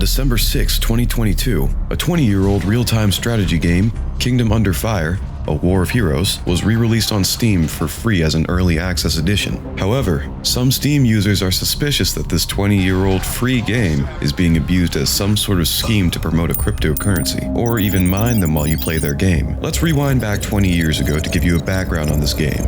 December 6, 2022, a 20-year-old real-time strategy game, Kingdom Underfire, A War of Heroes, was re-released on Steam for free as an early access edition. However, some Steam users are suspicious that this 20-year-old free game is being abused as some sort of scheme to promote a cryptocurrency, or even mine them while you play their game. Let's rewind back 20 years ago to give you a background on this game.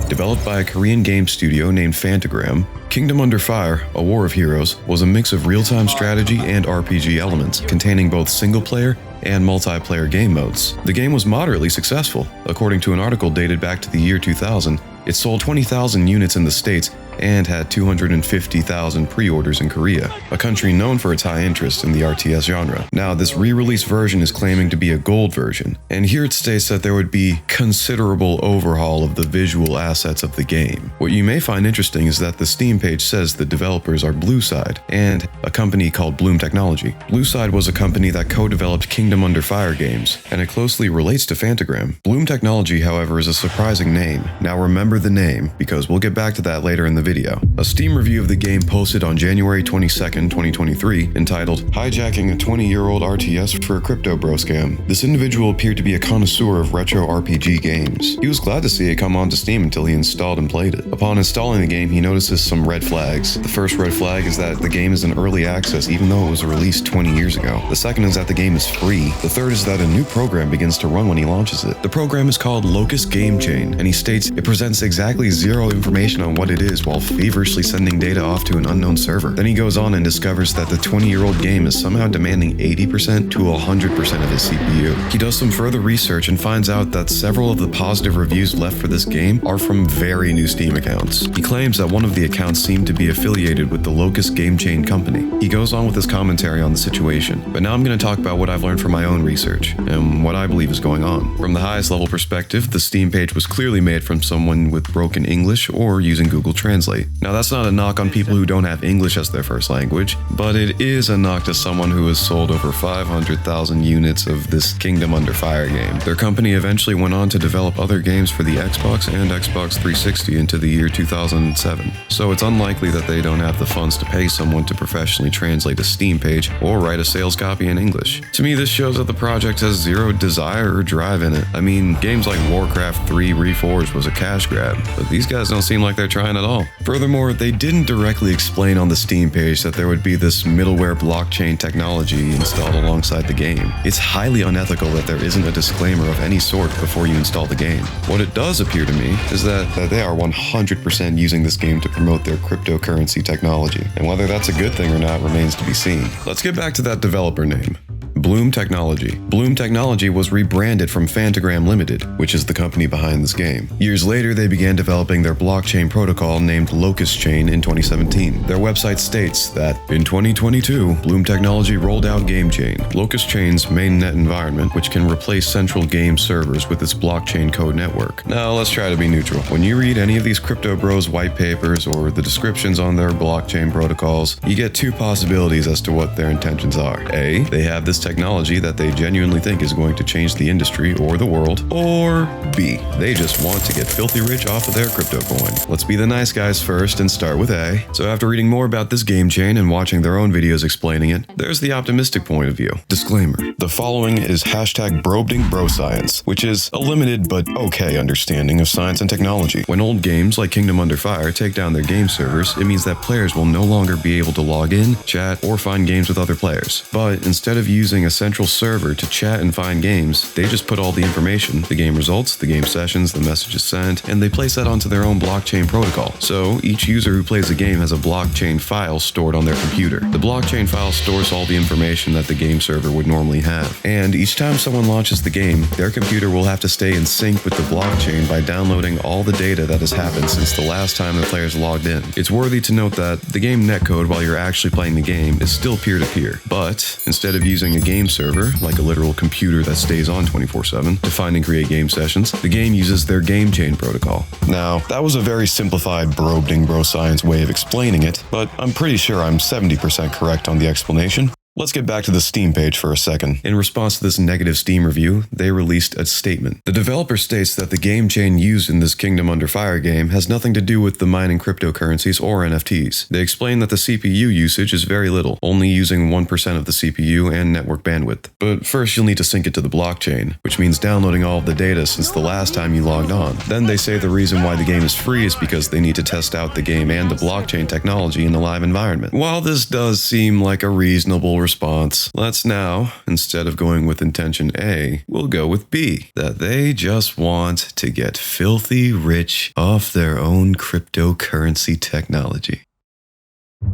Developed by a Korean game studio named Fantagram, Kingdom Underfire, A War of Heroes, was a mix of real-time strategy and RPG elements, containing both single-player and multiplayer game modes. The game was moderately successful. According to an article dated back to the year 2000, it sold 20,000 units in the States and had 250,000 pre-orders in Korea, a country known for its high interest in the RTS genre. Now, this re-release version is claiming to be a gold version, and here it states that there would be considerable overhaul of the visual assets of the game. What you may find interesting is that the Steam page says the developers are Blueside and a company called Bloom Technology. Blueside was a company that co-developed Kingdom Underfire games, and it closely relates to Fantagram. Bloom Technology, however, is a surprising name. Now remember the name, because we'll get back to that later in the video. A Steam review of the game posted on January 22nd, 2023, entitled "Hijacking a 20-Year-Old RTS for a CryptoBros Scam." This individual appeared to be a connoisseur of retro RPG games. He was glad to see it come onto Steam until he installed and played it. Upon installing the game, he notices some red flags. The first red flag is that the game is in early access even though it was released 20 years ago. The second is that the game is free. The third is that a new program begins to run when he launches it. The program is called Locust Game Chain, and he states it presents exactly zero information on what it is while feverishly sending data off to an unknown server. Then he goes on and discovers that the 20-year-old game is somehow demanding 80% to 100% of his CPU. He does some further research and finds out that several of the positive reviews left for this game are from very new Steam accounts. He claims that one of the accounts seemed to be affiliated with the Locust Game Chain company. He goes on with his commentary on the situation, but now I'm going to talk about what I've learned from my own research and what I believe is going on. From the highest level perspective, the Steam page was clearly made from someone with broken English or using Google Translate. Now, that's not a knock on people who don't have English as their first language, but it is a knock to someone who has sold over 500,000 units of this Kingdom Underfire game. Their company eventually went on to develop other games for the Xbox and Xbox 360 into the year 2007, so it's unlikely that they don't have the funds to pay someone to professionally translate a Steam page or write a sales copy in English. To me, this shows that the project has zero desire or drive in it. I mean, games like Warcraft 3 Reforged was a cash grab, but these guys don't seem like they're trying at all. Furthermore, they didn't directly explain on the Steam page that there would be this middleware blockchain technology installed alongside the game. It's highly unethical that there isn't a disclaimer of any sort before you install the game. What it does appear to me is that they are 100% using this game to promote their cryptocurrency technology, and whether that's a good thing or not remains to be seen. Let's get back to that developer name. Bloom Technology. Bloom Technology was rebranded from Fantagram Limited, which is the company behind this game. Years later, they began developing their blockchain protocol named Locust Chain in 2017. Their website states that, in 2022, Bloom Technology rolled out Game Chain, Locust Chain's mainnet environment, which can replace central game servers with its blockchain code network. Now, let's try to be neutral. When you read any of these CryptoBros white papers or the descriptions on their blockchain protocols, you get two possibilities as to what their intentions are. A, they have this technology that they genuinely think is going to change the industry or the world, or B, they just want to get filthy rich off of their crypto coin. Let's be the nice guys first and start with A. So after reading more about this game chain and watching their own videos explaining it, there's the optimistic point of view. Disclaimer: the following is #BrobdingBroScience, which is a limited but okay understanding of science and technology. When old games like Kingdom Underfire take down their game servers, it means that players will no longer be able to log in, chat, or find games with other players. But instead of using a central server to chat and find games, they just put all the information, the game results, the game sessions, the messages sent, and they place that onto their own blockchain protocol. So each user who plays a game has a blockchain file stored on their computer. The blockchain file stores all the information that the game server would normally have. And each time someone launches the game, their computer will have to stay in sync with the blockchain by downloading all the data that has happened since the last time the players logged in. It's worthy to note that the game netcode while you're actually playing the game is still peer-to-peer, but instead of using a game server, like a literal computer that stays on 24/7, to find and create game sessions, the game uses their game chain protocol. Now, that was a very simplified Brobding Bro Science way of explaining it, but I'm pretty sure I'm 70% correct on the explanation. Let's get back to the Steam page for a second. In response to this negative Steam review, they released a statement. The developer states that the game chain used in this Kingdom Under Fire game has nothing to do with the mining cryptocurrencies or NFTs. They explain that the CPU usage is very little, only using 1% of the CPU and network bandwidth. But first you'll need to sync it to the blockchain, which means downloading all of the data since the last time you logged on. Then they say the reason why the game is free is because they need to test out the game and the blockchain technology in the live environment. While this does seem like a reasonable response, let's now, instead of going with intention A, we'll go with B, that they just want to get filthy rich off their own cryptocurrency technology.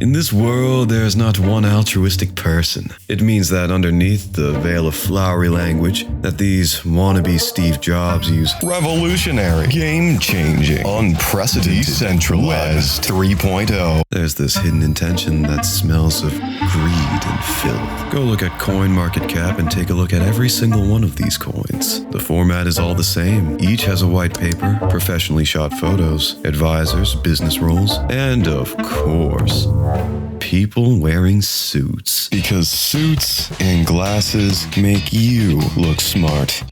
In this world, there is not one altruistic person. It means that underneath the veil of flowery language that these wannabe Steve Jobs use, revolutionary, game-changing, unprecedented, decentralized 3.0, there's this hidden intention that smells of greed and filth. Go look at CoinMarketCap and take a look at every single one of these coins. The format is all the same. Each has a white paper, professionally shot photos, advisors, business roles, and of course, people wearing suits. Because suits and glasses make you look smart.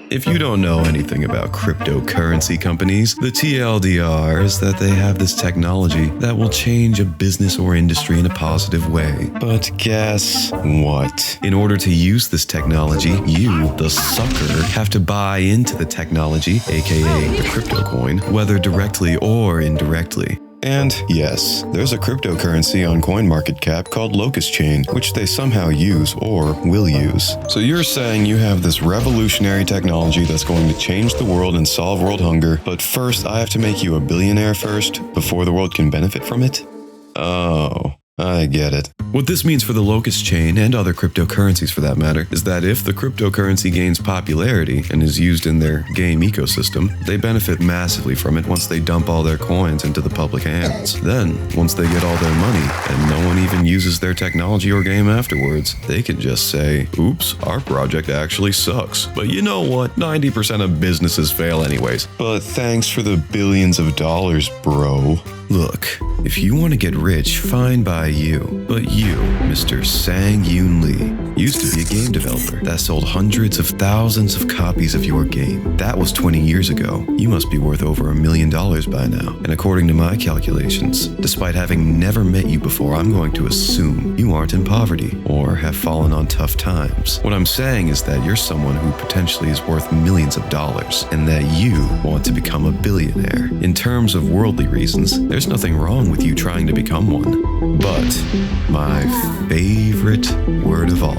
If you don't know anything about cryptocurrency companies, the TLDR is that they have this technology that will change a business or industry in a positive way. But guess what? In order to use this technology, you, the sucker, have to buy into the technology, aka the crypto coin, whether directly or indirectly. And yes, there's a cryptocurrency on CoinMarketCap called Locust Chain, which they somehow use or will use. So you're saying you have this revolutionary technology that's going to change the world and solve world hunger, but first I have to make you a billionaire first before the world can benefit from it? Oh, I get it. What this means for the Locust Chain, and other cryptocurrencies for that matter, is that if the cryptocurrency gains popularity and is used in their game ecosystem, they benefit massively from it once they dump all their coins into the public hands. Then, once they get all their money, and no one even uses their technology or game afterwards, they can just say, oops, our project actually sucks. But you know what? 90% of businesses fail anyways. But thanks for the billions of dollars, bro. Look, if you want to get rich, fine by you. But you, Mr. Sang Yoon Lee, used to be a game developer that sold hundreds of thousands of copies of your game. That was 20 years ago. You must be worth over $1 million by now. And according to my calculations, despite having never met you before, I'm going to assume you aren't in poverty or have fallen on tough times. What I'm saying is that you're someone who potentially is worth millions of dollars and that you want to become a billionaire. In terms of worldly reasons, there's nothing wrong with you trying to become one. But my favorite word of all,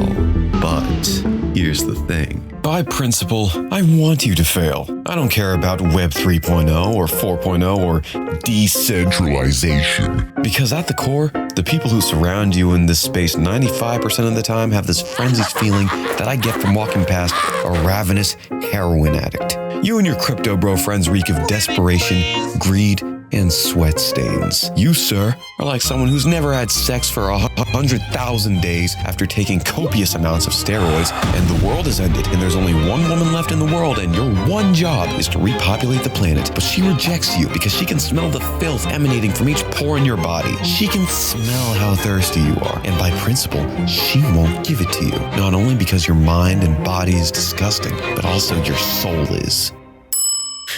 but here's the thing. By principle, I want you to fail. I don't care about Web 3.0 or 4.0 or decentralization. Because at the core, the people who surround you in this space 95% of the time have this frenzied feeling that I get from walking past a ravenous heroin addict. You and your crypto bro friends reek of desperation, greed, and sweat stains. You, sir, are like someone who's never had sex for 100,000 days after taking copious amounts of steroids, and the world has ended, and there's only one woman left in the world, and your one job is to repopulate the planet. But she rejects you because she can smell the filth emanating from each pore in your body. She can smell how thirsty you are, and by principle, she won't give it to you. Not only because your mind and body is disgusting, but also your soul is.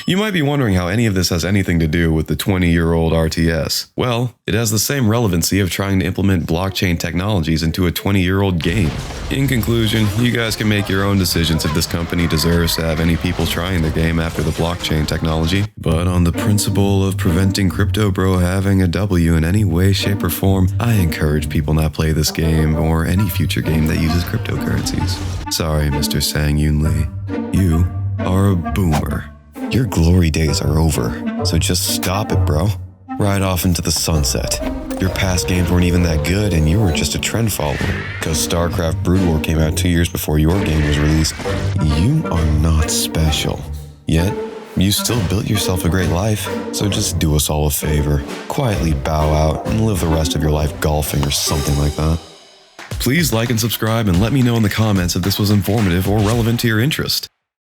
You might be wondering how any of this has anything to do with the 20-year-old RTS. Well, it has the same relevancy of trying to implement blockchain technologies into a 20-year-old game. In conclusion, you guys can make your own decisions if this company deserves to have any people trying their game after the blockchain technology. But on the principle of preventing CryptoBro having a W in any way, shape, or form, I encourage people not play this game or any future game that uses cryptocurrencies. Sorry, Mr. Sang Yoon Lee. You are a boomer. Your glory days are over, so just stop it, bro. Ride off into the sunset. Your past games weren't even that good, and you were just a trend follower. Because StarCraft Brood War came out 2 years before your game was released. You are not special. Yet, you still built yourself a great life, so just do us all a favor. Quietly bow out and live the rest of your life golfing or something like that. Please like and subscribe and let me know in the comments if this was informative or relevant to your interest.